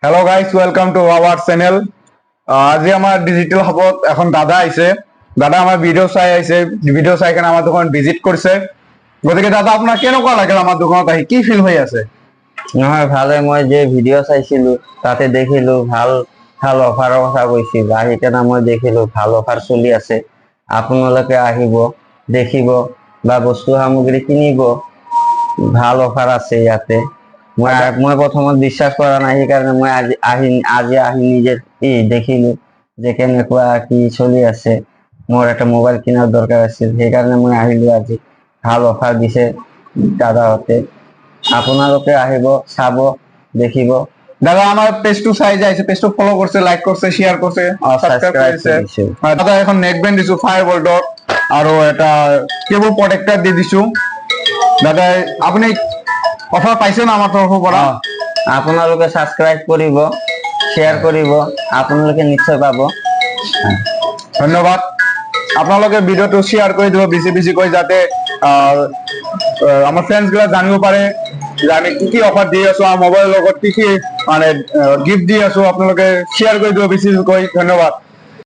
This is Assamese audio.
Hello guys, welcome to our channel. আজি আমার ডিজিটাল হাবত এখন দাদা আইছে। দাদা আমার ভিডিও চাই আইছে, ভিডিও চাই কেন আমার দোকান ভিজিট করছে। গতিকে দাদা আপনার কেনেকুৱা লাগিল আমার দোকানত আহি, কি ফিল হৈ আছে? নহয় ভালে, মই যে ভিডিঅ' চাইছিলো তাতে দেখিলো ভাল ভাল অফাৰৰ কথা কৈছিল। আহি কেনে মই দেখিলো ভাল অফাৰ চলি আছে। আপোনালোকে আহিব, দেখিব বা বস্তু সামগ্ৰী কিনিব, ভাল অফাৰ আছে ইয়াতে। মই প্ৰথমত বিশ্বাস কৰা নাই, সেইকাৰণে মই আজি আহি নিজে দেখিলো যে কেনেকুৱা কি চলি আছে। মোৰ এটা মোবাইল কিনাৰ দৰকাৰ আছিল, সেইকাৰণে মই আহিলো আজি। ভাল অফাৰ দিছে দাদাহঁতে, আপোনালোকে আহিব, চাব, দেখিব। দাদা আমার পেজটো চাই যাইছে, পেজটো ফলো করছে, লাইক করছে, শেয়ার করছে, সাবস্ক্রাইব করেছে। দাদা এখন নেক ব্যান্ড দিছো ফায়ারবোল্টর, আর এটা কেবল প্রোটেক্টর দিয়ে দিছো। দাদা আপনি অফার পাইছেন আমার তৰফৰ পৰা? আপোনালোকে সাবস্ক্ৰাইব কৰিব, শেয়াৰ কৰিব, আপোনালোকে নিশ্চয় পাব। ধন্যবাদ। আপোনালোকে ভিডিওটো শেয়ার করে দিব বেশি বেশি করে, যাতে আমার ফ্রেন্ডস গুলা জানিব পারে যে আমি কি কি অফার দিয়ে আছো, আমার মোবাইলের লগত কি কি মানে গিফট দিয়ে আছো। আপোনালোকে শেয়ার করে দিব বেশি বেশি করে। ধন্যবাদ।